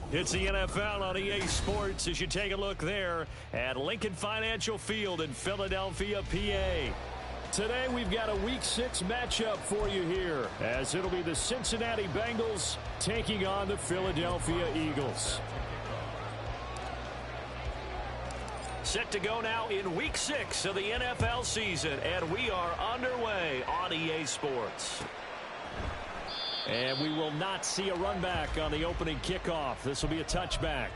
It's the NFL on EA Sports as you take a look there at Lincoln Financial Field in Philadelphia, PA. Today we've got a Week 6 matchup for you here as it'll be the Cincinnati Bengals taking on the Philadelphia Eagles. Set to go now in Week 6 of the NFL season, and we are underway on EA Sports. And we will not see a run back on the opening kickoff. This will be a touchback.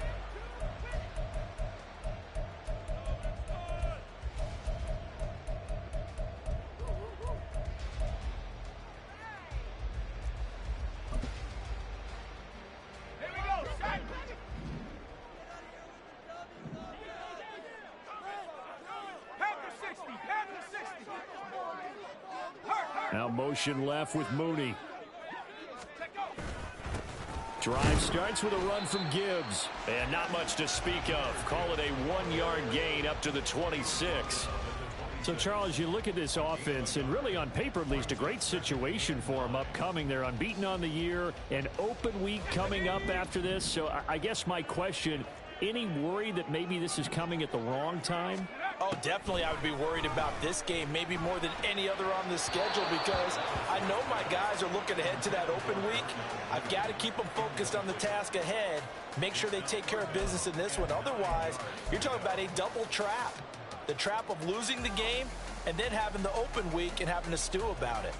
Now motion left with Mooney. Drive starts with a run from Gibbs. And not much to speak of. Call it a 1-yard gain up to the 26. So, Charles, you look at this offense, and really on paper at least, a great situation for them upcoming. They're unbeaten on the year, an open week coming up after this. So I guess my question, any worry that maybe this is coming at the wrong time? Oh, definitely I would be worried about this game, maybe more than any other on the schedule, because I know my guys are looking ahead to that open week. I've got to keep them focused on the task ahead, make sure they take care of business in this one. Otherwise, you're talking about a double trap. The trap of losing the game and then having the open week and having to stew about it.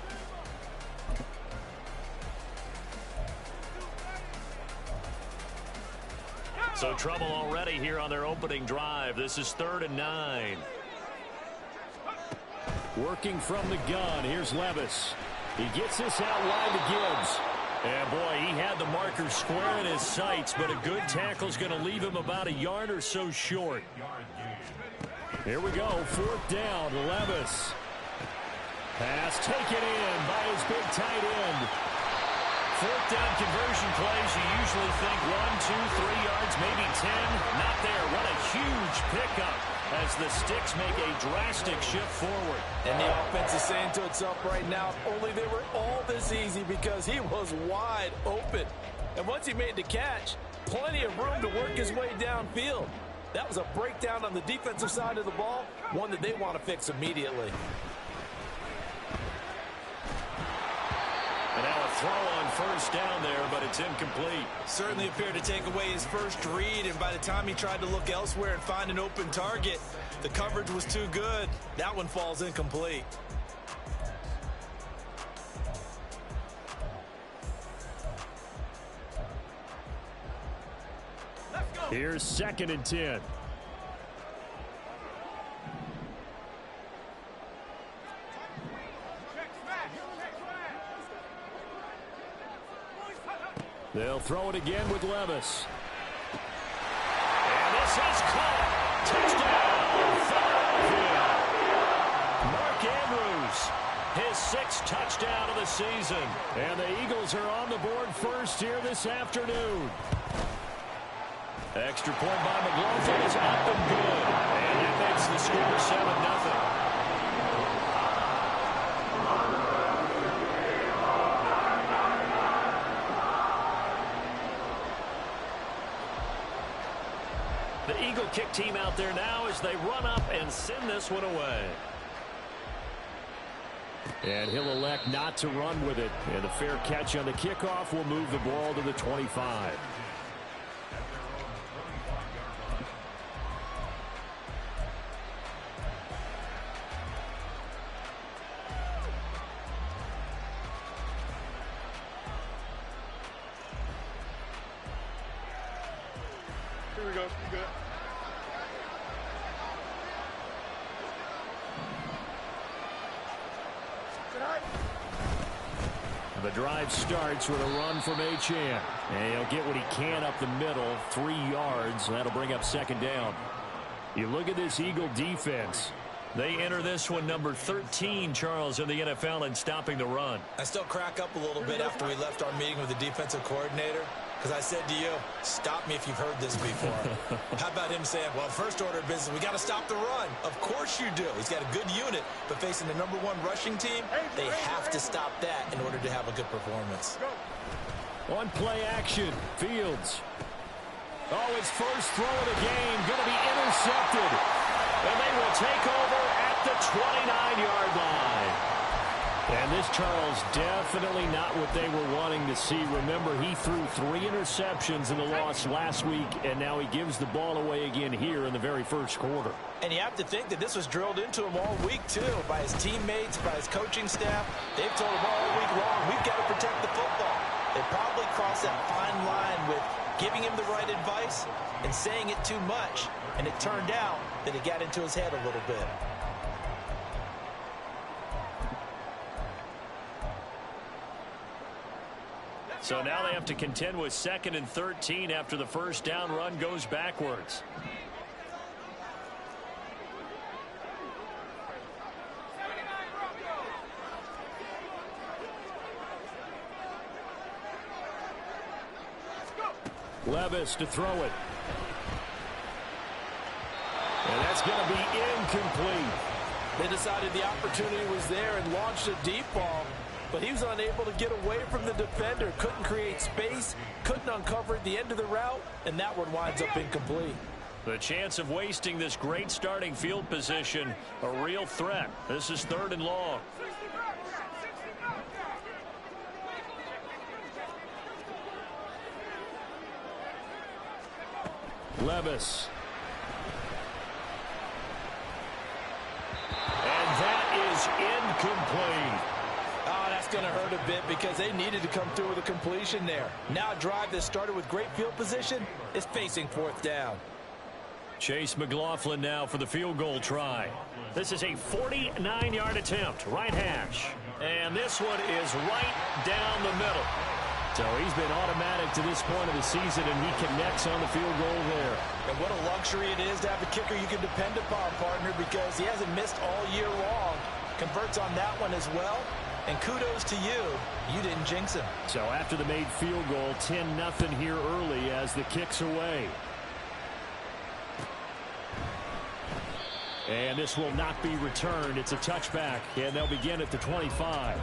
So trouble already here on their opening drive. This is 3rd and 9. Working from the gun. Here's Levis. He gets this out wide to Gibbs. And boy, he had the marker square in his sights, but a good tackle is going to leave him about a yard or so short. Here we go. 4th down. Levis. Pass taken in by his big tight end. 4th down conversion plays, you usually think 1, 2, 3 yards, maybe 10. Not there. What a huge pickup as the Sticks make a drastic shift forward. And the offense is saying to itself right now, only they were all this easy because he was wide open. And once he made the catch, plenty of room to work his way downfield. That was a breakdown on the defensive side of the ball, one that they want to fix immediately. And now a throw on 1st down there, but it's incomplete. Certainly appeared to take away his first read, and by the time he tried to look elsewhere and find an open target, the coverage was too good. That one falls incomplete. Here's 2nd and 10. They'll throw it again with Levis. And this is caught. Touchdown, Philadelphia. Mark Andrews, his 6th touchdown of the season. And the Eagles are on the board first here this afternoon. Extra point by McLaughlin is up and good. And that makes the score 7-0. The Eagle kick team out there now as they run up and send this one away. And he'll elect not to run with it. And a fair catch on the kickoff will move the ball to the 25. Here we go. You good? The drive starts with a run from Achane. And he'll get what he can up the middle, 3 yards. That'll bring up 2nd down. You look at this Eagle defense. They enter this one number 13, Charles, in the NFL in stopping the run. I still crack up a little bit after we left our meeting with the defensive coordinator. Because I said to you, stop me if you've heard this before. How about him saying, well, first order of business, we got to stop the run. Of course you do. He's got a good unit, but facing the #1 rushing team, they have to stop that in order to have a good performance. On play action, Fields. Oh, his first throw of the game going to be intercepted. And they will take over at the 29-yard line. And this, Charles, definitely not what they were wanting to see. Remember, he threw 3 interceptions in the loss last week, and now he gives the ball away again here in the very first quarter. And you have to think that this was drilled into him all week, too, by his teammates, by his coaching staff. They've told him all week long, we've got to protect the football. They probably crossed that fine line with giving him the right advice and saying it too much. And it turned out that it got into his head a little bit. So now they have to contend with 2nd and 13 after the first down run goes backwards. Levis to throw it. And that's going to be incomplete. They decided the opportunity was there and launched a deep ball, but he was unable to get away from the defender, couldn't create space, couldn't uncover the end of the route, and that one winds up incomplete. The chance of wasting this great starting field position, a real threat. This is 3rd and long. Levis. And that is incomplete. Oh, that's going to hurt a bit because they needed to come through with a completion there. Now a drive that started with great field position is facing 4th down. Chase McLaughlin now for the field goal try. This is a 49-yard attempt, right hash. And this one is right down the middle. So he's been automatic to this point of the season, and he connects on the field goal there. And what a luxury it is to have a kicker you can depend upon, partner, because he hasn't missed all year long. Converts on that one as well. And kudos to you. You didn't jinx him. So after the made field goal, 10-0 here early as the kick's away. And this will not be returned. It's a touchback, and they'll begin at the 25.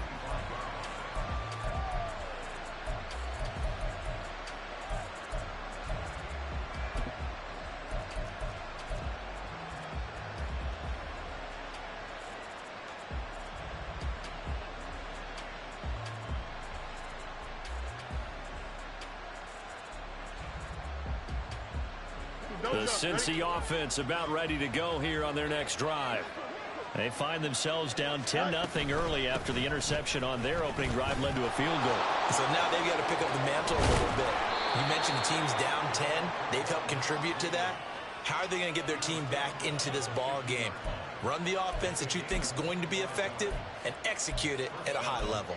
The Cincy offense about ready to go here on their next drive. They find themselves down 10-0 early after the interception on their opening drive led to a field goal. So now they've got to pick up the mantle a little bit. You mentioned the team's down 10. They've helped contribute to that. How are they going to get their team back into this ball game? Run the offense that you think is going to be effective and execute it at a high level.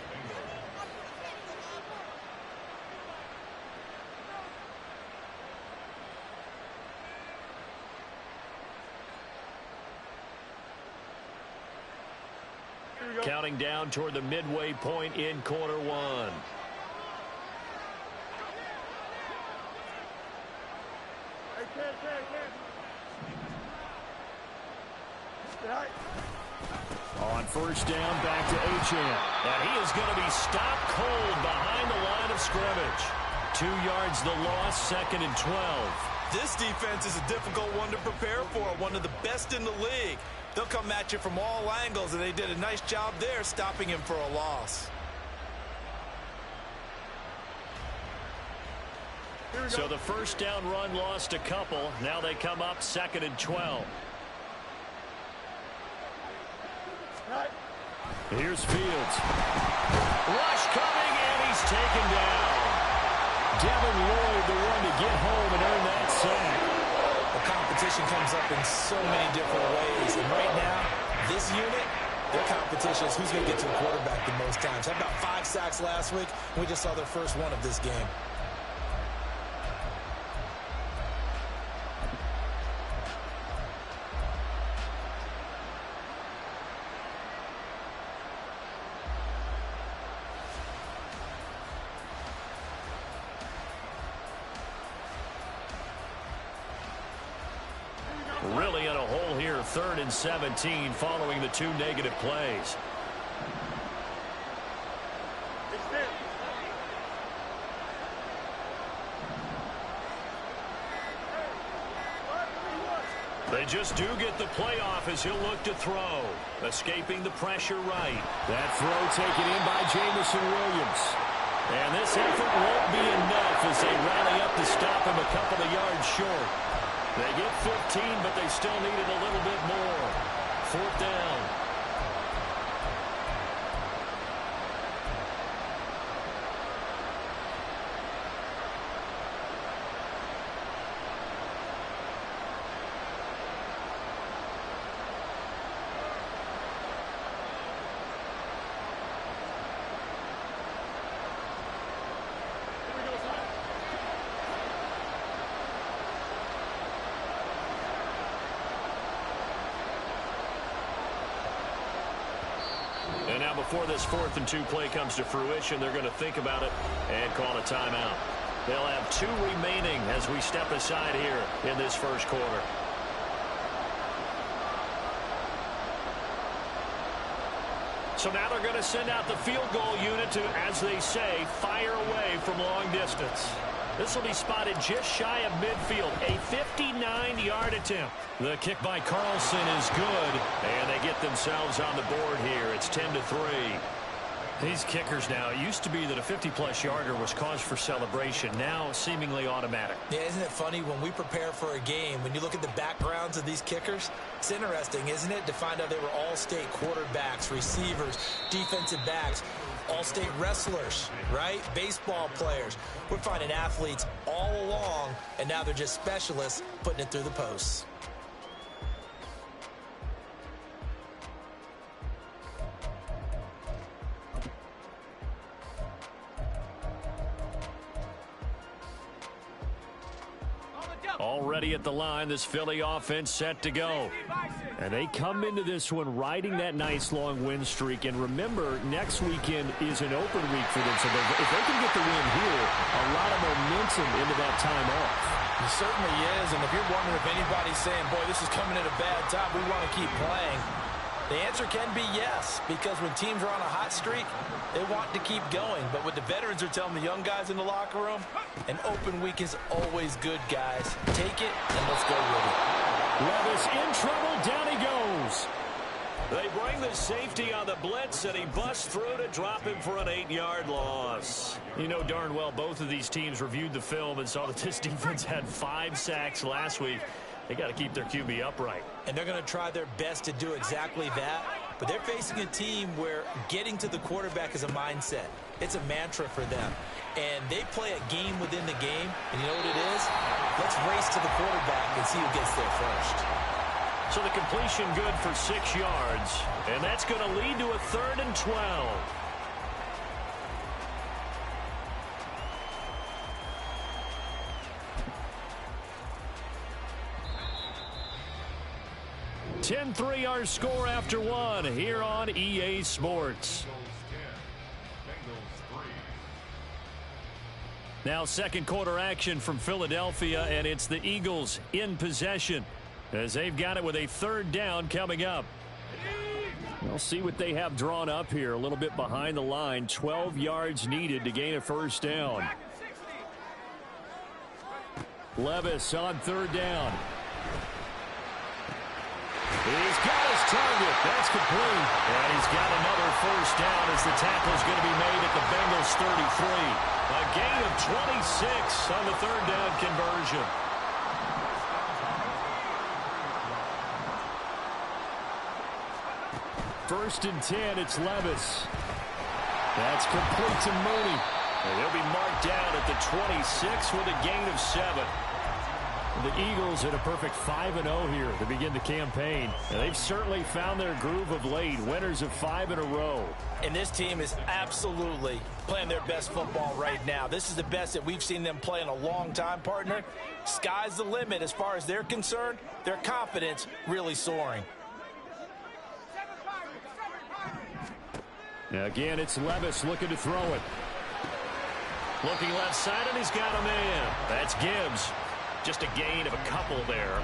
Counting down toward the midway point in quarter one. On first down, back to Achane. And he is going to be stopped cold behind the line of scrimmage. 2 yards the loss, 2nd and 12. This defense is a difficult one to prepare for, one of the best in the league. They'll come at you from all angles, and they did a nice job there stopping him for a loss. So the first down run lost a couple. Now they come up 2nd and 12. Here's Fields. Rush coming, and he's taken down. Devin Lloyd, the one to get home and earn that sack. The competition comes up in so many different ways. And right now, this unit, their competition is who's going to get to the quarterback the most times. Had about 5 sacks last week. We just saw their first one of this game. Really in a hole here, 3rd and 17 following the 2 negative plays. They just do get the playoff as he'll look to throw. Escaping the pressure right. That throw taken in by Jameson Williams. And this effort won't be enough as they rally up to stop him a couple of yards short. They get 15, but they still needed a little bit more. 4th down. And now before this 4th and 2 play comes to fruition, they're going to think about it and call a timeout. They'll have 2 remaining as we step aside here in this first quarter. So now they're going to send out the field goal unit to, as they say, fire away from long distance. This will be spotted just shy of midfield, a 59-yard attempt. The kick by Carlson is good, and they get themselves on the board here. It's 10-3. These kickers now, it used to be that a 50-plus yarder was cause for celebration. Now seemingly automatic. Yeah, isn't it funny when we prepare for a game, when you look at the backgrounds of these kickers, it's interesting, isn't it, to find out they were all-state quarterbacks, receivers, defensive backs, all-state wrestlers, right? Baseball players. We're finding athletes all along, and now they're just specialists putting it through the posts. Already at the line, this Philly offense set to go. And they come into this one riding that nice long win streak. And remember, next weekend is an open week for them. So if they can get the win here, a lot of momentum into that time off. It certainly is. And if you're wondering if anybody's saying, boy, this is coming at a bad time, we want to keep playing, the answer can be yes, because when teams are on a hot streak, they want to keep going. But what the veterans are telling the young guys in the locker room, an open week is always good, guys. Take it, and let's go with it. Levis in trouble. Down he goes. They bring the safety on the blitz, and he busts through to drop him for an 8-yard loss. You know darn well both of these teams reviewed the film and saw that this defense had 5 sacks last week. They got to keep their QB upright. And they're going to try their best to do exactly that. But they're facing a team where getting to the quarterback is a mindset. It's a mantra for them. And they play a game within the game. And you know what it is? Let's race to the quarterback and see who gets there first. So the completion good for 6 yards. And that's going to lead to a 3rd and 12. (10-3) our score after 1 here on EA Sports. Now second quarter action from Philadelphia, and it's the Eagles in possession as they've got it with a 3rd down coming up. We'll see what they have drawn up here. A little bit behind the line. 12 yards needed to gain a 1st down. Levis on 3rd down. He's got his target. That's complete. And he's got another 1st down as the tackle's going to be made at the Bengals 33. A gain of 26 on the 3rd down conversion. First and 10, it's Levis. That's complete to Mooney. And he'll be marked down at the 26 with a gain of 7. The Eagles at a perfect 5-0 here to begin the campaign. And they've certainly found their groove of late. Winners of 5 in a row. And this team is absolutely playing their best football right now. This is the best that we've seen them play in a long time, partner. Sky's the limit as far as they're concerned. Their confidence really soaring. Now again, it's Levis looking to throw it. Looking left side, and he's got a man. That's Gibbs. Just a gain of a couple there.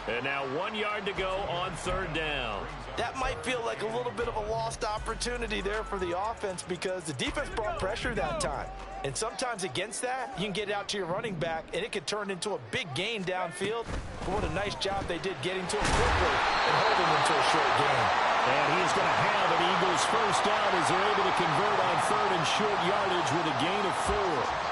And now 1 yard to go on 3rd down. That might feel like a little bit of a lost opportunity there for the offense because the defense brought pressure that time. And sometimes against that, you can get out to your running back, and it could turn into a big gain downfield. But what a nice job they did getting to him quickly and holding him to a short gain. And he's going to have an Eagles first down as they're able to convert on third and short yardage with a gain of 4.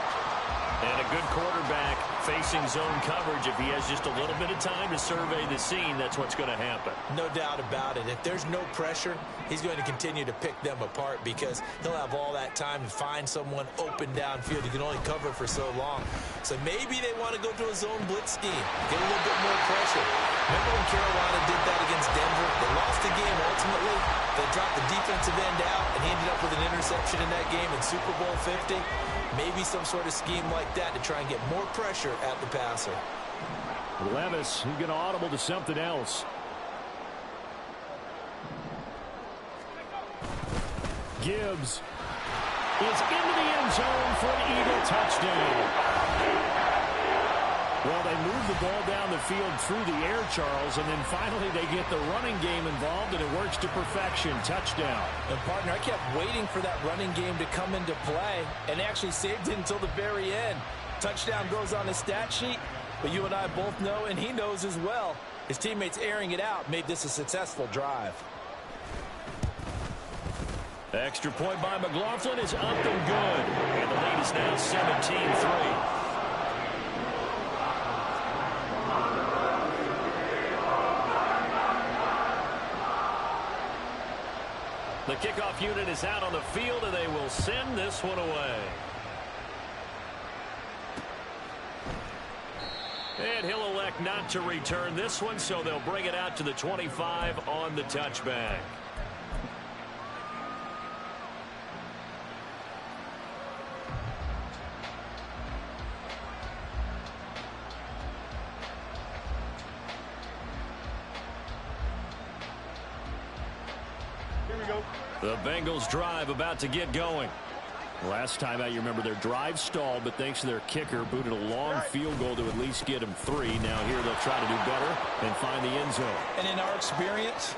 And a good quarterback facing zone coverage. If he has just a little bit of time to survey the scene, that's what's going to happen. No doubt about it. If there's no pressure, he's going to continue to pick them apart because he'll have all that time to find someone open downfield. He can only cover for so long. So maybe they want to go to a zone blitz scheme, get a little bit more pressure. Remember when Carolina did that against Denver? They lost the game ultimately. They dropped the defensive end out, and he ended up with an interception in that game in Super Bowl 50. Maybe some sort of scheme like that to try and get more pressure at the passer. Levis, he's going to audible to something else. Gibbs is into the end zone for an Eagle touchdown. Well, they move the ball down the field through the air, Charles, and then finally they get the running game involved, and it works to perfection. Touchdown. And, partner, I kept waiting for that running game to come into play and actually saved it until the very end. Touchdown goes on the stat sheet, but you and I both know, and he knows as well, his teammates airing it out made this a successful drive. Extra point by McLaughlin is up and good, and the lead is now 17-3. The kickoff unit is out on the field, and they will send this one away. And he'll elect not to return this one, so they'll bring it out to the 25 on the touchback. The Bengals drive about to get going. Last time out, you remember their drive stalled, but thanks to their kicker, booted a long field goal to at least get them 3. Now here they'll try to do better and find the end zone. And in our experience,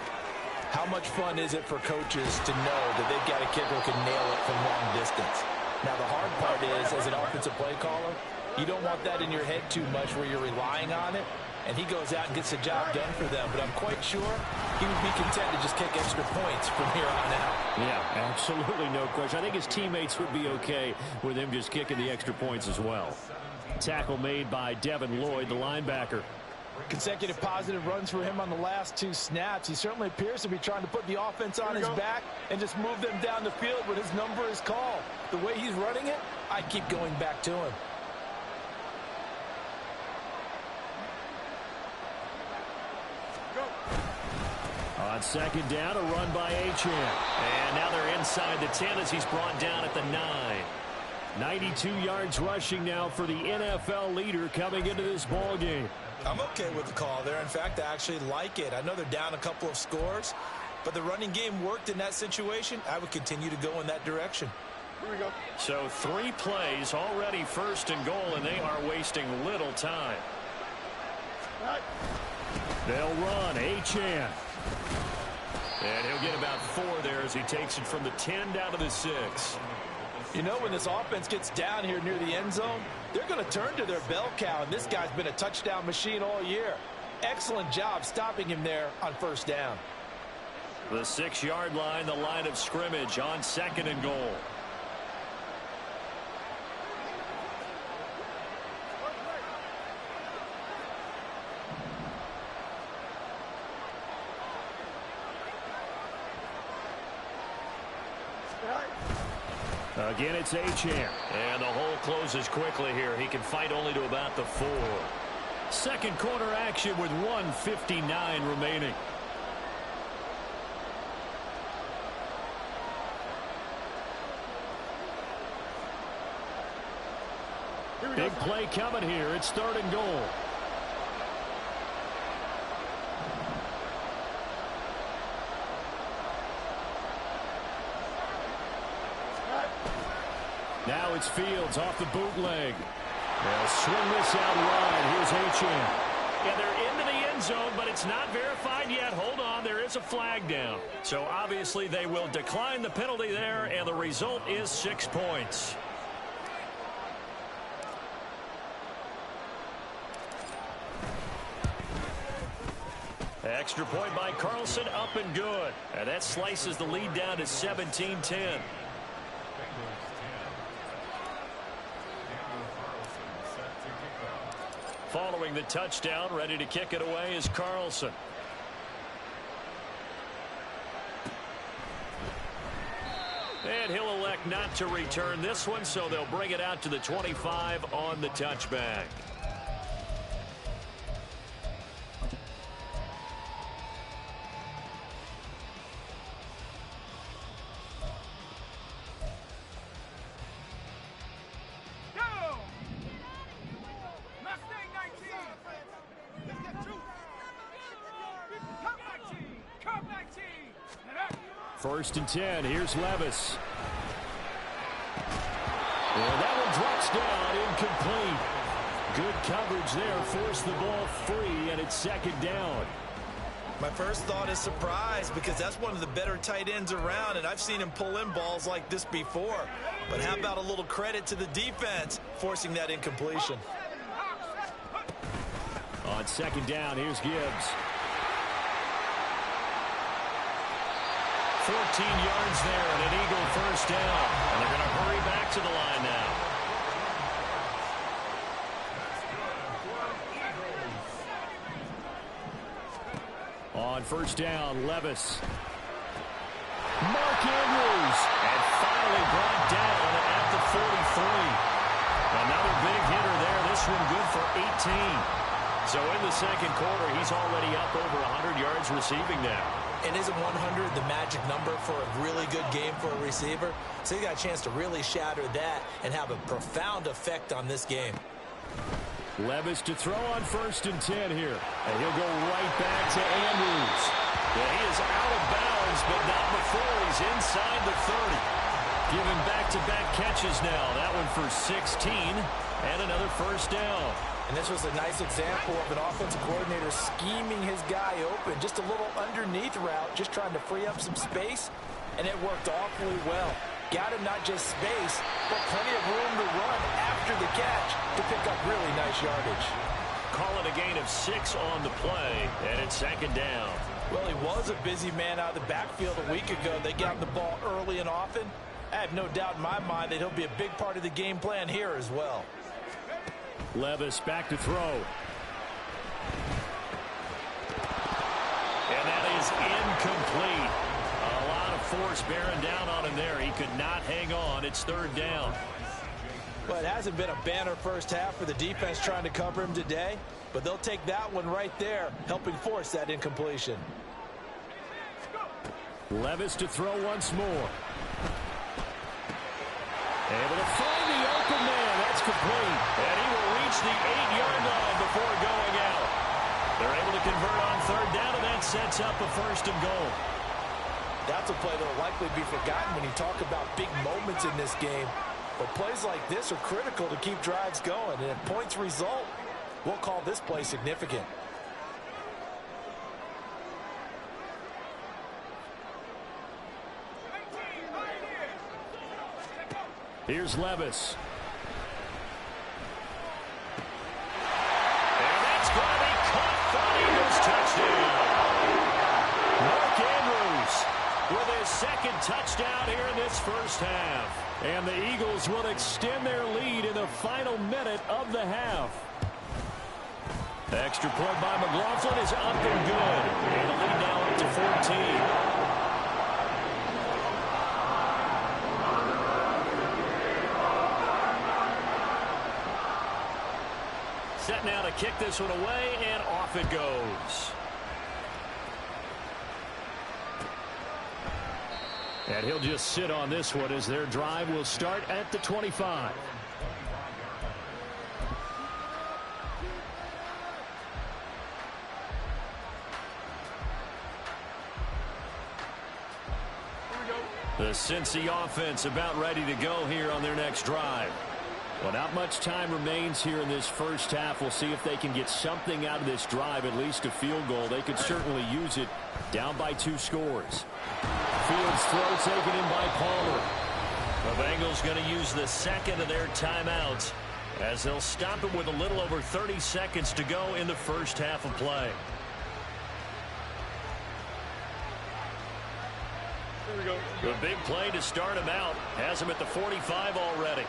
how much fun is it for coaches to know that they've got a kicker who can nail it from long distance? Now the hard part is, as an offensive play caller, you don't want that in your head too much where you're relying on it. And he goes out and gets the job done for them. But I'm quite sure he would be content to just kick extra points from here on out. Yeah, absolutely no question. I think his teammates would be okay with him just kicking the extra points as well. Tackle made by Devin Lloyd, the linebacker. Consecutive positive runs for him on the last 2 snaps. He certainly appears to be trying to put the offense on his back and just move them down the field when his number is called. The way he's running it, I keep going back to him. On second down, a run by Achane. And now they're inside the 10 as he's brought down at the 9. 92 yards rushing now for the NFL leader coming into this ball game. I'm okay with the call there. In fact, I actually like it. I know they're down a couple of scores, but the running game worked in that situation. I would continue to go in that direction. Here we go. So 3 plays already first and goal, and they are wasting little time. Right. They'll run. Achane. And he'll get about 4 there as he takes it from the 10 down to the 6. You know, when this offense gets down here near the end zone, they're going to turn to their bell cow, and this guy's been a touchdown machine all year. Excellent job stopping him there on first down. The 6-yard line, the line of scrimmage on second and goal. Again, it's Achane. And the hole closes quickly here. He can fight only to about the 4. Second quarter action with 1:59 remaining. Big play coming here. It's third and goal. Now it's Fields off the bootleg. They'll swing this out wide. Here's Achane. And they're into the end zone, but it's not verified yet. Hold on. There is there's a flag down. So obviously they will decline the penalty there, and the result is 6 points. Extra point by Carlson, up and good. And that slices the lead down to 17-10. Following the touchdown, ready to kick it away is Carlson. And he'll elect not to return this one, so they'll bring it out to the 25 on the touchback. First and 10. Here's Levis. And that one drops down, incomplete. Good coverage there. Forced the ball free, and it's second down. My first thought is surprise, because that's one of the better tight ends around, and I've seen him pull in balls like this before. But how about a little credit to the defense forcing that incompletion? On second down, here's Gibbs. 14 yards there and an Eagle first down. And they're going to hurry back to the line now. On first down, Levis. Mark Andrews. And finally brought down at the 43. Another big hitter there. This one good for 18. So in the second quarter, he's already up over 100 yards receiving now. And isn't 100 the magic number for a really good game for a receiver? So he got a chance to really shatter that and have a profound effect on this game. Levis to throw on first and 10 here. And he'll go right back to Andrews. Yeah, he is out of bounds, but not before he's inside the 30. Giving back-to-back catches now. That one for 16 and another first down. And this was a nice example of an offensive coordinator scheming his guy open. Just a little underneath route, just trying to free up some space, and it worked awfully well. Got him not just space, but plenty of room to run after the catch to pick up really nice yardage. Call it a gain of 6 on the play, and it's second down. Well, he was a busy man out of the backfield a week ago. They got him the ball early and often. I have no doubt in my mind that he'll be a big part of the game plan here as well. Levis back to throw. And that is incomplete. A lot of force bearing down on him there. He could not hang on. It's third down. Well, it hasn't been a banner first half for the defense trying to cover him today, but they'll take that one right there, helping force that incompletion. Levis to throw once more. Able to find the open man. That's complete. And he will reach the 8-yard line before going out. They're able to convert on third down, and that sets up a first and goal. That's a play that will likely be forgotten when you talk about big moments in this game. But plays like this are critical to keep drives going. And if points result, we'll call this play significant. Here's Levis. And that's going to be caught for the Eagles touchdown. Mark Andrews with his second touchdown here in this first half. And the Eagles will extend their lead in the final minute of the half. Extra point by McLaughlin is up and good. And the lead now up to 14. Set now to kick this one away, and off it goes. And he'll just sit on this one as their drive will start at the 25. The Cincy offense about ready to go here on their next drive. Well, not much time remains here in this first half. We'll see if they can get something out of this drive, at least a field goal. They could certainly use it, down by 2 scores. Fields throw taken in by Palmer. The Bengals going to use the second of their timeouts as they'll stop it with a little over 30 seconds to go in the first half of play. Here we go. The big play to start him out has him at the 45 already.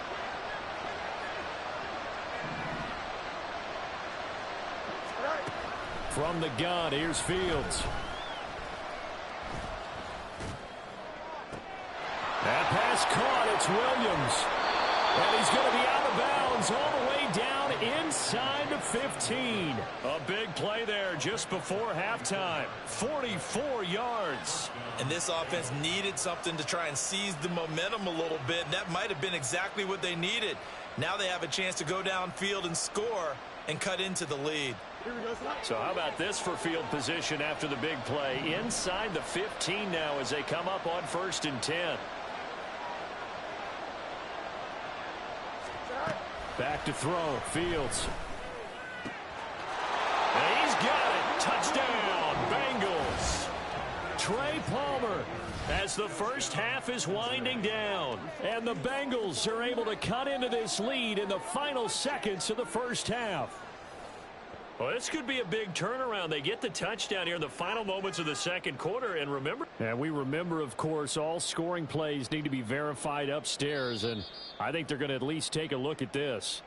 From the gun, here's Fields. That pass caught. It's Williams. And he's going to be out of bounds all the way down inside the 15. A big play there just before halftime. 44 yards. And this offense needed something to try and seize the momentum a little bit. And that might have been exactly what they needed. Now they have a chance to go downfield and score and cut into the lead. So how about this for field position after the big play? Inside the 15 now as they come up on 1st and 10. Back to throw. Fields. And he's got it. Touchdown, Bengals. Trey Palmer as the first half is winding down. And the Bengals are able to cut into this lead in the final seconds of the first half. Well, this could be a big turnaround. They get the touchdown here in the final moments of the second quarter. And remember, we remember, of course, all scoring plays need to be verified upstairs. And I think they're going to at least take a look at this.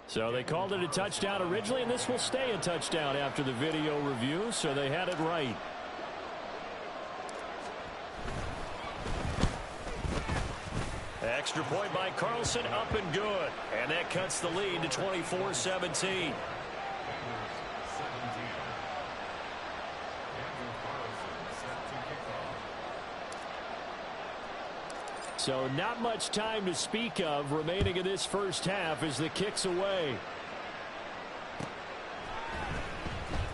So they called it a touchdown originally, and this will stay a touchdown after the video review. So they had it right. Extra point by Carlson, up and good. And that cuts the lead to 24-17. So not much time to speak of remaining in this first half as the kick's away.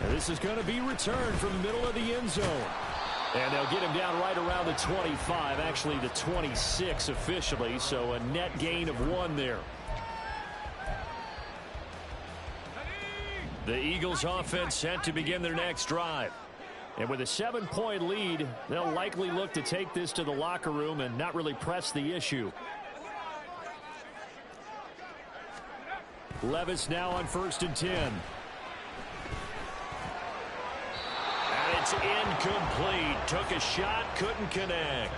And this is going to be returned from the middle of the end zone. And they'll get him down right around the 25, actually the 26 officially, so a net gain of 1 there. The Eagles offense set to begin their next drive. And with a 7-point lead, they'll likely look to take this to the locker room and not really press the issue. Levis now on 1st and 10. It's incomplete. Took a shot, couldn't connect.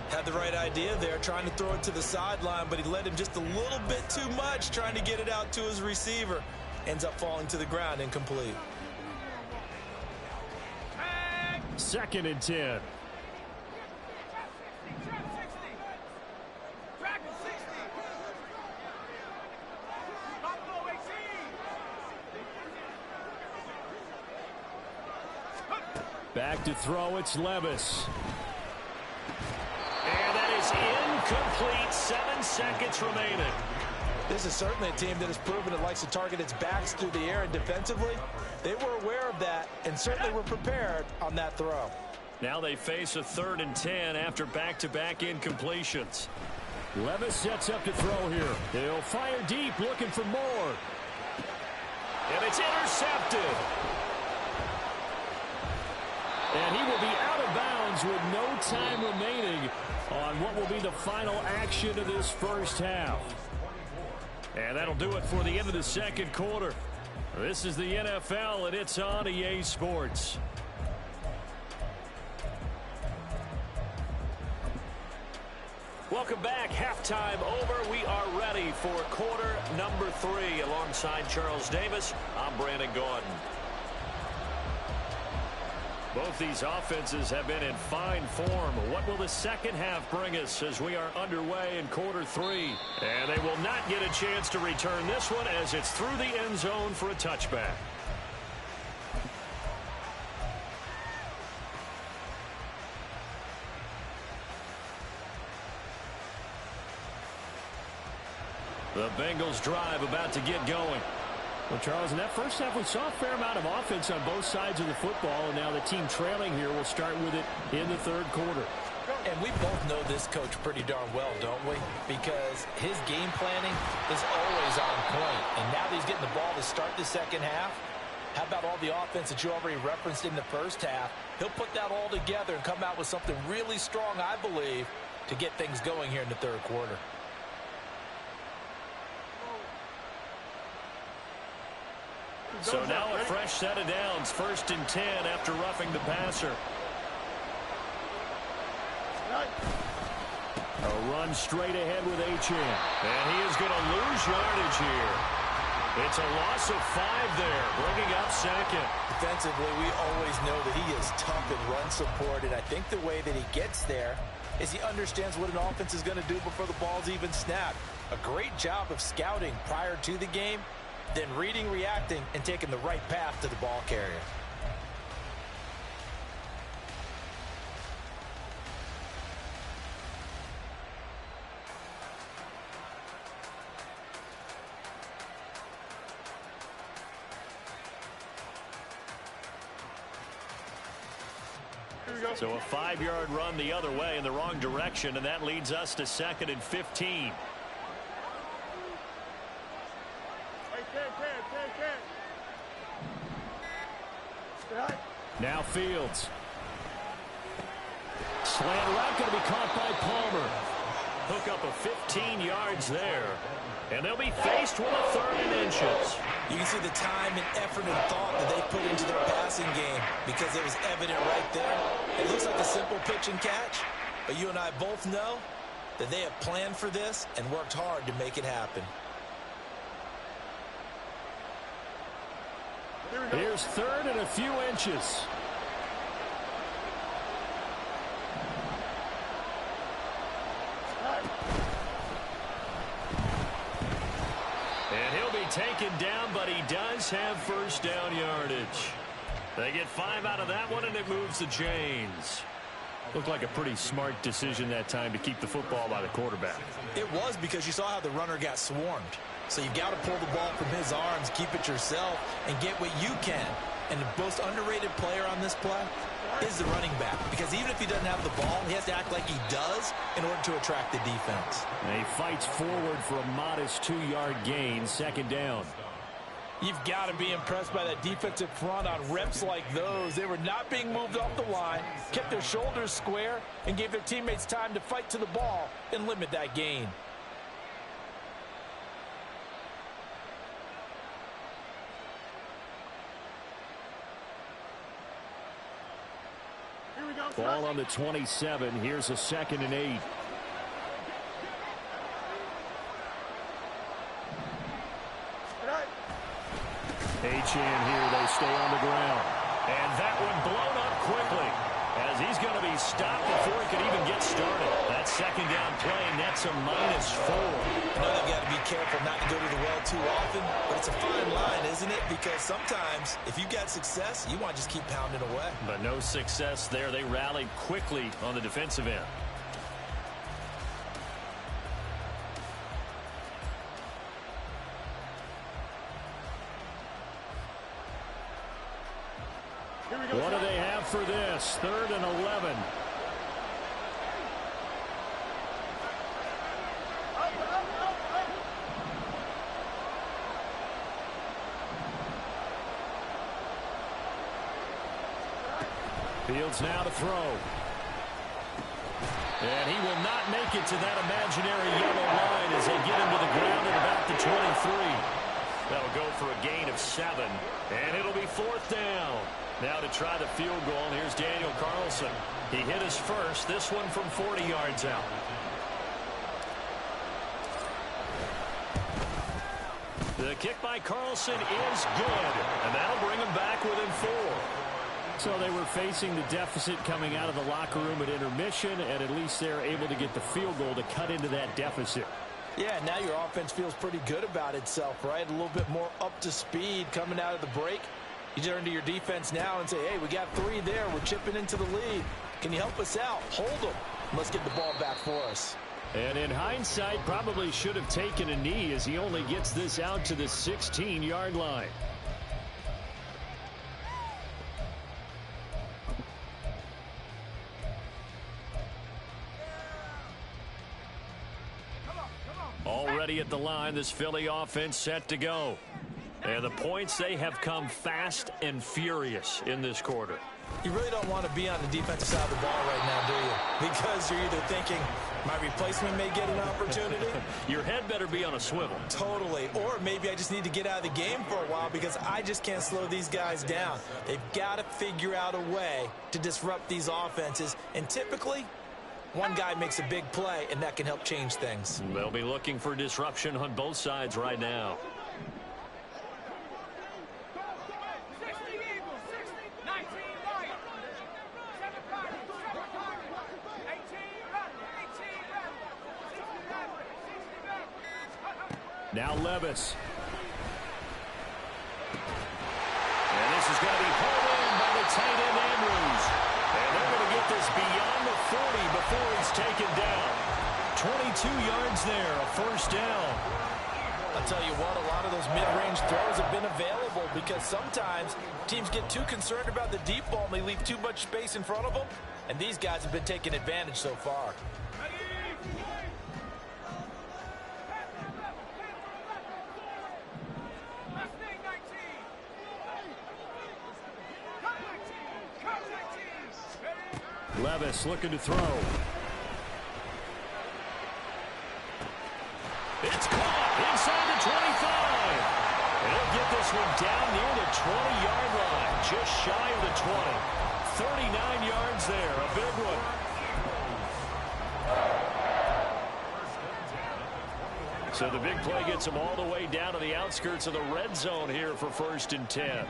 Had the right idea there, trying to throw it to the sideline, but he led him just a little bit too much, trying to get it out to his receiver. Ends up falling to the ground, incomplete. 2nd and 10. Back to throw, it's Levis. And that is incomplete. 7 seconds remaining. This is certainly a team that has proven it likes to target its backs through the air, and defensively, they were aware of that and certainly were prepared on that throw. Now they face a 3rd and 10 after back-to-back incompletions. Levis sets up to throw here. He'll fire deep, looking for more. And it's intercepted. And he will be out of bounds with no time remaining on what will be the final action of this first half. And that'll do it for the end of the second quarter. This is the NFL, and it's on EA Sports. Welcome back. Halftime over. We are ready for quarter number 3. Alongside Charles Davis, I'm Brandon Gaudin. Both these offenses have been in fine form. What will the second half bring us as we are underway in quarter 3? And they will not get a chance to return this one as it's through the end zone for a touchback. The Bengals drive about to get going. Well, Charles, in that first half, we saw a fair amount of offense on both sides of the football, and now the team trailing here will start with it in the third quarter. Go. And we both know this coach pretty darn well, don't we? Because his game planning is always on point. And now that he's getting the ball to start the second half, how about all the offense that you already referenced in the first half? He'll put that all together and come out with something really strong, I believe, to get things going here in the third quarter. So now a fresh set of downs, 1st and 10 after roughing the passer. A run straight ahead with Achane. And he is going to lose yardage here. It's a loss of 5 there, bringing up second. Defensively, we always know that he is tough in run support, and I think the way that he gets there is he understands what an offense is going to do before the ball's even snapped. A great job of scouting prior to the game, then reading, reacting, and taking the right path to the ball carrier. So a 5-yard run the other way in the wrong direction, and that leads us to 2nd and 15. Now Fields. Slant route going to be caught by Palmer. Hook up of 15 yards there. And they'll be faced with a 3rd and inches. You can see the time and effort and thought that they put into their passing game because it was evident right there. It looks like a simple pitch and catch, but you and I both know that they have planned for this and worked hard to make it happen. Here's 3rd and a few inches. And he'll be taken down, but he does have 1st down yardage. They get 5 out of that one, and it moves the chains. Looked like a pretty smart decision that time to keep the football by the quarterback. It was, because you saw how the runner got swarmed. So you've got to pull the ball from his arms, keep it yourself, and get what you can. And the most underrated player on this play is the running back. Because even if he doesn't have the ball, he has to act like he does in order to attract the defense. And he fights forward for a modest 2-yard gain, 2nd down. You've got to be impressed by that defensive front on reps like those. They were not being moved off the line, kept their shoulders square, and gave their teammates time to fight to the ball and limit that gain. Ball on the 27. Here's a 2nd and 8. Achane here. They stay on the ground. And that one blown up quickly as he's going to be stopped before he could even get started. That 2nd down play nets a -4. I know they've got to be careful not to go to the well too often, but it's a fine line, isn't it? Because sometimes if you've got success, you want to just keep pounding away. But no success there. They rallied quickly on the defensive end. What do they have for this? 3rd and 11. Fields now to throw. And he will not make it to that imaginary yellow line as they get him to the ground at about the 23. That'll go for a gain of 7. And it'll be 4th down. Now to try the field goal, here's Daniel Carlson. He hit his first, this one from 40 yards out. The kick by Carlson is good, and that'll bring him back within 4. So they were facing the deficit coming out of the locker room at intermission, and at least they're able to get the field goal to cut into that deficit. Yeah, now your offense feels pretty good about itself, right? A little bit more up to speed coming out of the break. You turn to your defense now and say, hey, we got 3 there. We're chipping into the lead. Can you help us out? Hold them. Let's get the ball back for us. And in hindsight, probably should have taken a knee as he only gets this out to the 16-yard line. ready at the line. This Philly offense set to go. And the points, they have come fast and furious in this quarter. You really don't want to be on the defensive side of the ball right now, do you? Because you're either thinking, my replacement may get an opportunity. Your head better be on a swivel. Totally. Or maybe I just need to get out of the game for a while because I just can't slow these guys down. They've got to figure out a way to disrupt these offenses. And typically, one guy makes a big play, and that can help change things. They'll be looking for disruption on both sides right now. Now Levis. And this is going to be hauled in by the tight end Andrews. And they're going to get this beyond the 40 before he's taken down. 22 yards there, a first down. I'll tell you what, a lot of those mid-range throws have been available because sometimes teams get too concerned about the deep ball and they leave too much space in front of them. And these guys have been taking advantage so far. Levis looking to throw. It's caught inside the 25. And he'll get this one down near the 20-yard line, just shy of the 20. 39 yards there, a big one. So the big play gets him all the way down to the outskirts of the red zone here for 1st and 10.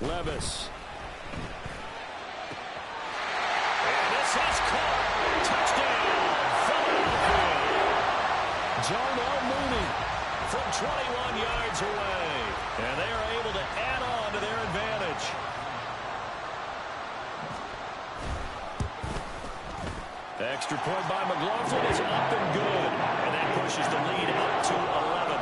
Levis. And this is caught. Touchdown, Philadelphia. Darnell Mooney from 21 yards away. And they are able to add on to their advantage. Extra point by McLaughlin is up and good. And that pushes the lead up to 11.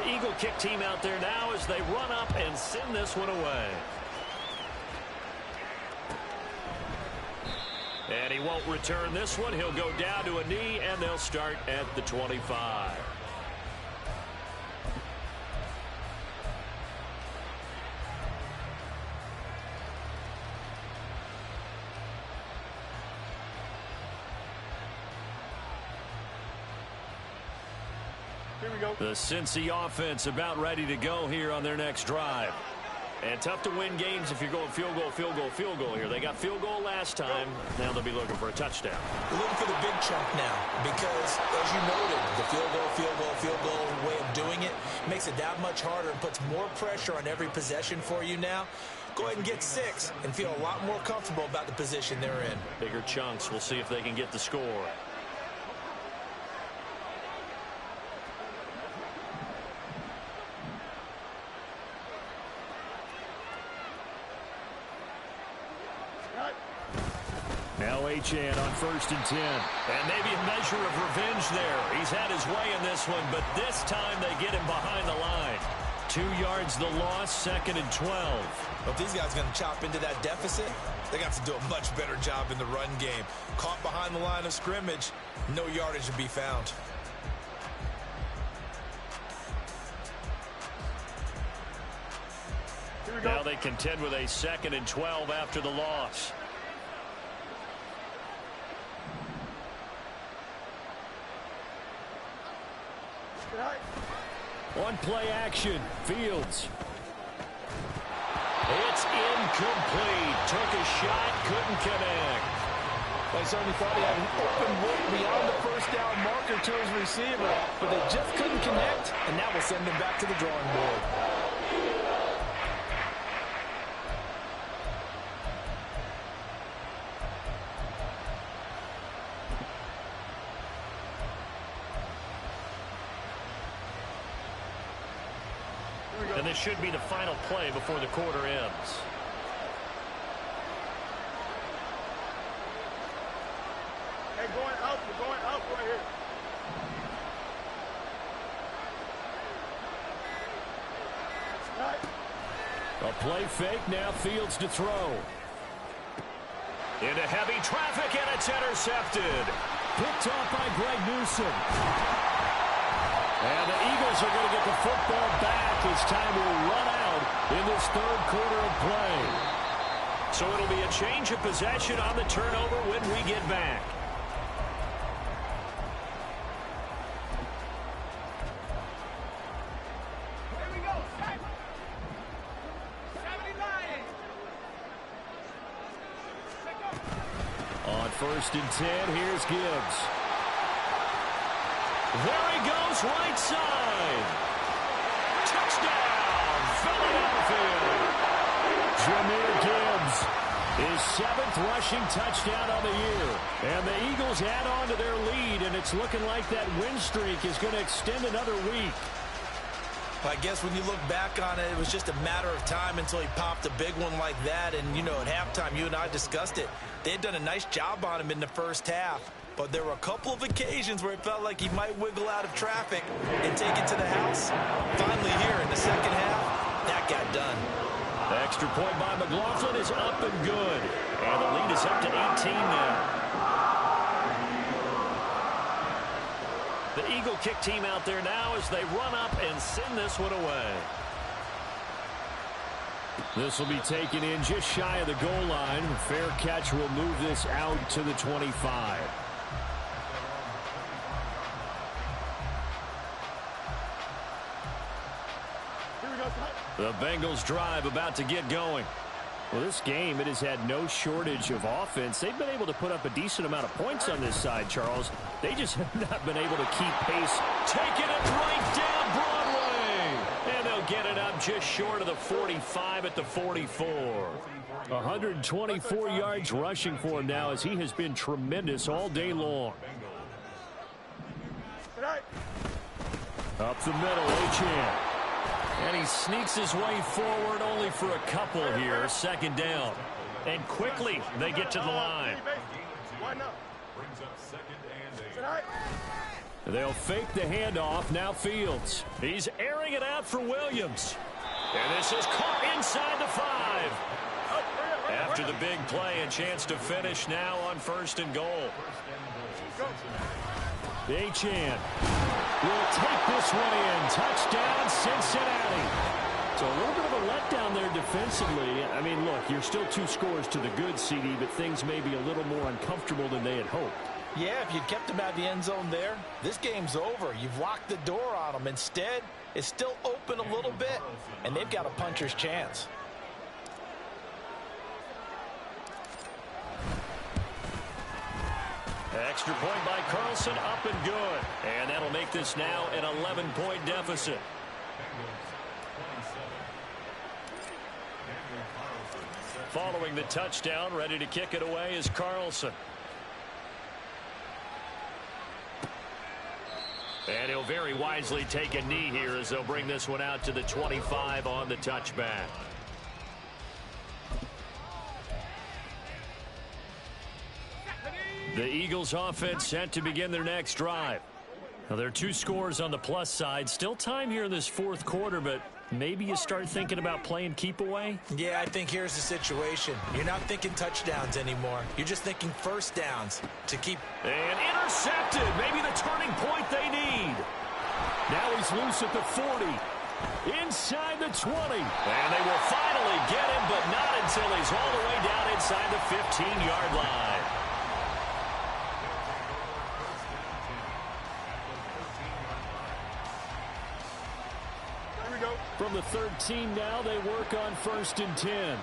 Eagle kick team out there now as they run up and send this one away. And he won't return this one. He'll go down to a knee, and they'll start at the 25. Here we go. The Cincy offense about ready to go here on their next drive. And tough to win games if you're going field goal, field goal, field goal here. They got field goal last time. Now they'll be looking for a touchdown. We're looking for the big chunk now because, as you noted, the field goal way of doing it makes it that much harder and puts more pressure on every possession for you now. Go ahead and get 6 and feel a lot more comfortable about the position they're in. Bigger chunks. We'll see if they can get the score. Now Achane on 1st and 10. And maybe a measure of revenge there. He's had his way in this one, but this time they get him behind the line. 2 yards the loss, 2nd and 12. But these guys are going to chop into that deficit. They got to do a much better job in the run game. Caught behind the line of scrimmage, no yardage to be found. Now they contend with a 2nd and 12 after the loss. One play action. Fields. It's incomplete. Took a shot, couldn't connect. They certainly thought he had an open look beyond the first down marker to his receiver, but they just couldn't connect, and that will send them back to the drawing board. And this should be the final play before the quarter ends. Hey, boy. A play fake, now Fields to throw. Into heavy traffic, and it's intercepted. Picked off by Greg Newsome. And the Eagles are going to get the football back as time will run out in this third quarter of play. So it'll be a change of possession on the turnover when we get back. On 1st and 10, here's Gibbs. There he goes, right side. Touchdown, Philadelphia. Jahmyr Gibbs, his 7th rushing touchdown on the year. And the Eagles add on to their lead, and it's looking like that win streak is going to extend another week. I guess when you look back on it, it was just a matter of time until he popped a big one like that. And, you know, at halftime, you and I discussed it. They had done a nice job on him in the first half. But there were a couple of occasions where it felt like he might wiggle out of traffic and take it to the house. Finally here in the second half, that got done. The extra point by McLaughlin is up and good. And the lead is up to 18 now. The Eagle kick team out there now as they run up and send this one away. This will be taken in just shy of the goal line. Fair catch will move this out to the 25. The Bengals drive about to get going. Well, this game, it has had no shortage of offense. They've been able to put up a decent amount of points on this side, Charles. They just have not been able to keep pace. Taking it right down Broadway. And they'll get it up just short of the 45 at the 44. 124 yards rushing for him now as he has been tremendous all day long. Up the middle, Achane. And he sneaks his way forward only for a couple here. 2nd down. And quickly they get to the line. They'll fake the handoff. Now Fields. He's airing it out for Williams. And this is caught inside the 5. After the big play, a chance to finish now on 1st and goal. Achane will take this one in. Touchdown, Cincinnati. So a little bit of a letdown there defensively. I mean, look, you're still 2 scores to the good, CD, but things may be a little more uncomfortable than they had hoped. Yeah, if you'd kept him out of the end zone there, this game's over. You've locked the door on him. Instead, it's still open a little bit, and they've got a puncher's chance. Extra point by Carlson, up and good. And that'll make this now an 11-point deficit. Following the touchdown, ready to kick it away is Carlson. And he'll very wisely take a knee here as they'll bring this one out to the 25 on the touchback. The Eagles offense set to begin their next drive. Now, there are 2 scores on the plus side. Still time here in this 4th quarter, but maybe you start thinking about playing keep away? Yeah, I think here's the situation. You're not thinking touchdowns anymore. You're just thinking 1st downs to keep. And intercepted. Maybe the turning point they need. Now he's loose at the 40. Inside the 20. And they will finally get him, but not until he's all the way down inside the 15-yard line. From the 13 now, they work on 1st and 10.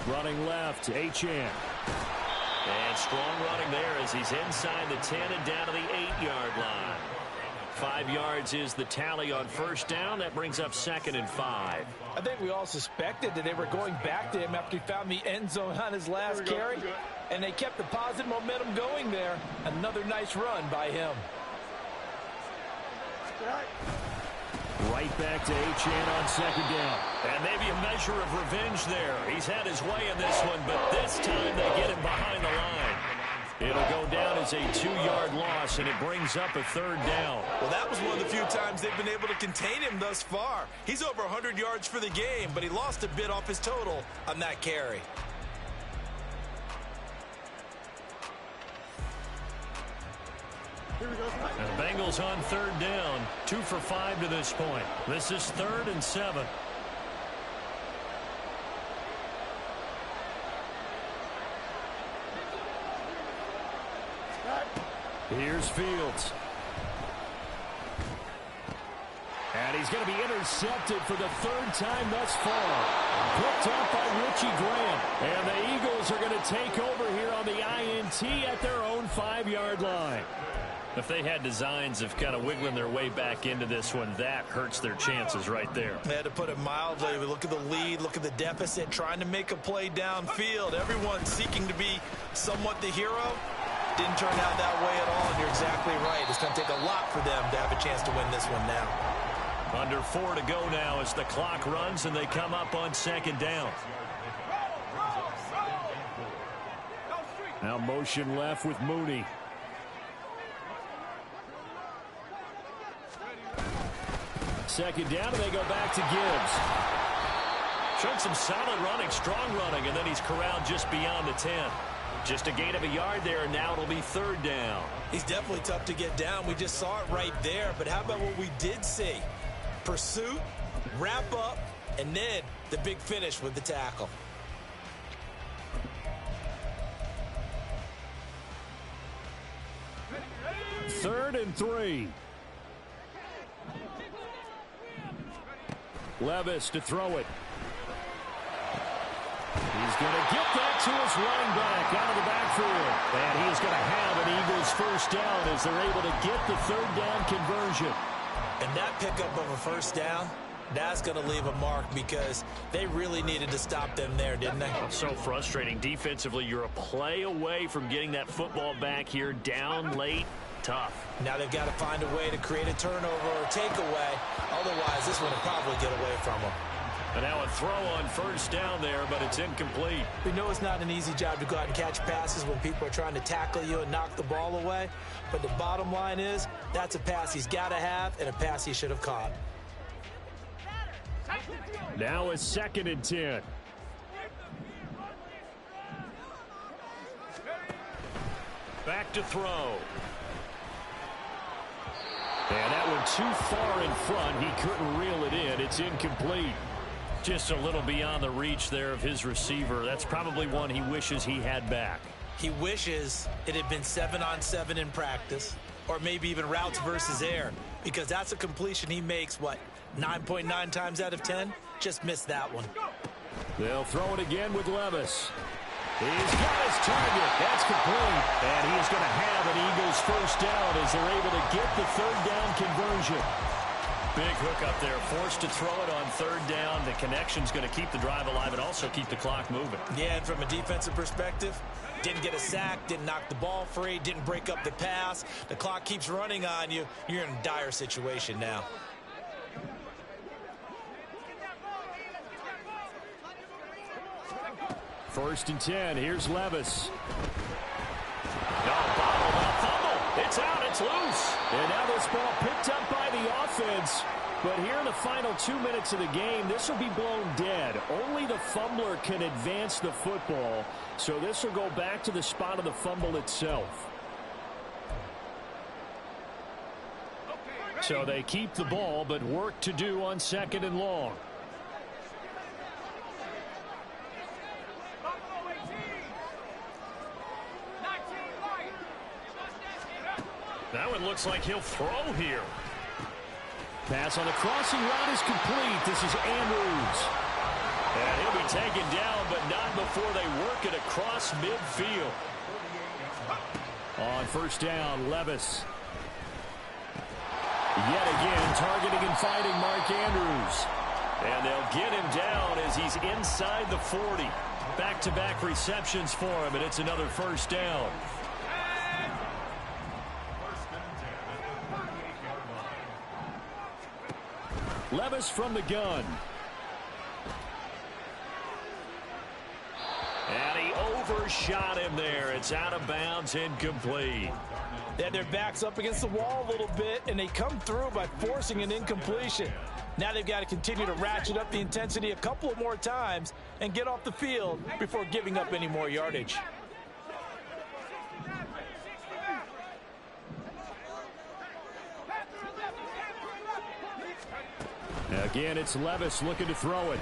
Running left, Achane. And strong running there as he's inside the 10 and down to the 8-yard line. 5 yards is the tally on 1st down. That brings up 2nd and 5. I think we all suspected that they were going back to him after he found the end zone on his last carry. And they kept the positive momentum going there. Another nice run by him. Right back to Achane on 2nd down. And maybe a measure of revenge there. He's had his way in this one, but this time they get him behind the line. It'll go down as a 2-yard loss, and it brings up a third down. Well, that was one of the few times they've been able to contain him thus far. He's over 100 yards for the game, but he lost a bit off his total on that carry. And the Bengals on third down, 2 for 5 to this point. This is 3rd and 7. Here's Fields. And he's going to be intercepted for the 3rd time thus far. Picked up by Richie Grant. And the Eagles are going to take over here on the INT at their own 5-yard line. If they had designs of kind of wiggling their way back into this one, that hurts their chances right there. They had to put it mildly. We look at the lead, look at the deficit, trying to make a play downfield. Everyone seeking to be somewhat the hero. Didn't turn out that way at all, and you're exactly right. It's going to take a lot for them to have a chance to win this one now. Under 4 to go now as the clock runs and they come up on 2nd down. Now motion left with Mooney. Second down, and they go back to Gibbs. Showed some solid running, strong running, and then he's corralled just beyond the 10. Just a gain of a yard there, and now it'll be 3rd down. He's definitely tough to get down. We just saw it right there, but how about what we did see? Pursuit, wrap up, and then the big finish with the tackle. Third and 3. Levis to throw it. He's going to get that to his running back out of the backfield. And he's going to have an Eagles 1st down as they're able to get the 3rd down conversion. And that pickup of a 1st down, that's going to leave a mark because they really needed to stop them there, didn't they? So frustrating. Defensively, you're a play away from getting that football back here down late. Tough. Now they've got to find a way to create a turnover or takeaway. Otherwise, this one will probably get away from them. And now a throw on 1st down there, but it's incomplete. We know it's not an easy job to go out and catch passes when people are trying to tackle you and knock the ball away. But the bottom line is, that's a pass he's got to have and a pass he should have caught. Now a 2nd and 10. Back to throw. And that one too far in front. He couldn't reel it in. It's incomplete. Just a little beyond the reach there of his receiver. That's probably one he wishes he had back. He wishes it had been 7-on-7 in practice, or maybe even routes versus air, because that's a completion he makes, what, 9.9 times out of 10? Just missed that one. They'll throw it again with Levis. He's got his target. That's complete. And he is going to have an Eagles 1st down as they're able to get the 3rd down conversion. Big hook up there. Forced to throw it on 3rd down. The connection's going to keep the drive alive and also keep the clock moving. Yeah, and from a defensive perspective, didn't get a sack, didn't knock the ball free, didn't break up the pass. The clock keeps running on you. You're in a dire situation now. First and 10. Here's Levis. No, bottled up, fumble. It's out. It's loose. And now this ball picked up by the offense. But here in the final 2 minutes of the game, this will be blown dead. Only the fumbler can advance the football. So this will go back to the spot of the fumble itself. So they keep the ball, but work to do on 2nd and long. That one looks like he'll throw here. Pass on the crossing route is complete. This is Andrews. And he'll be taken down, but not before they work it across midfield. On 1st down, Levis. Yet again, targeting and fighting Mark Andrews. And they'll get him down as he's inside the 40. Back-to-back receptions for him, and it's another 1st down. Levis from the gun. And he overshot him there. It's out of bounds, incomplete. They had their backs up against the wall a little bit, and they come through by forcing an incompletion. Now they've got to continue to ratchet up the intensity a couple of more times and get off the field before giving up any more yardage. Again, it's Levis looking to throw it.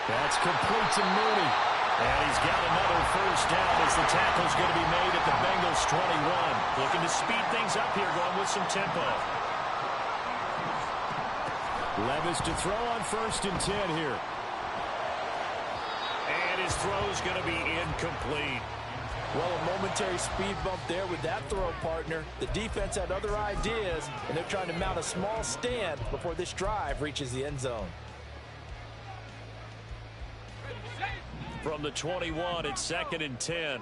That's complete to Mooney. And he's got another first down as the tackle's going to be made at the Bengals 21. Looking to speed things up here, going with some tempo. Levis to throw on 1st and 10 here. And his throw's going to be incomplete. Well, a momentary speed bump there with that throw, partner. The defense had other ideas, and they're trying to mount a small stand before this drive reaches the end zone. From the 21, it's 2nd and 10.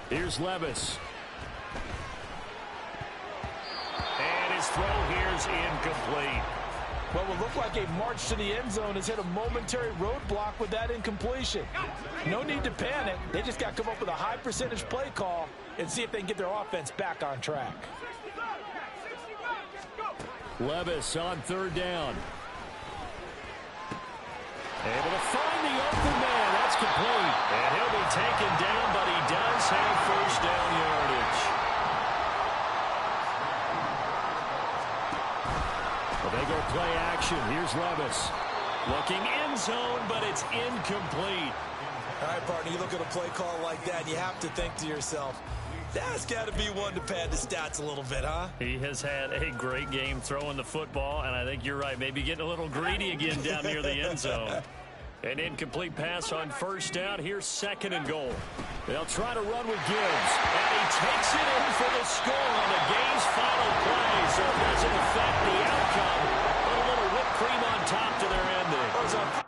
Here's Levis. And his throw here's incomplete. What will look like a march to the end zone has hit a momentary roadblock with that incompletion. No need to panic. They just got to come up with a high percentage play call and see if they can get their offense back on track. Levis on 3rd down. Able to find the open man. That's complete. And he'll be taken down, but he does have first down yardage. Well, they go play action. Here's Levis. Looking end zone, but it's incomplete. All right, partner, you look at a play call like that, and you have to think to yourself, that's got to be one to pad the stats a little bit, huh? He has had a great game throwing the football, and I think you're right. Maybe getting a little greedy again down near the end zone. An incomplete pass on 1st down. Here's 2nd and goal. They'll try to run with Gibbs, and he takes it in for the score on the game's final play, so it doesn't affect the outcome. But a little whipped cream on top to their ending. It was on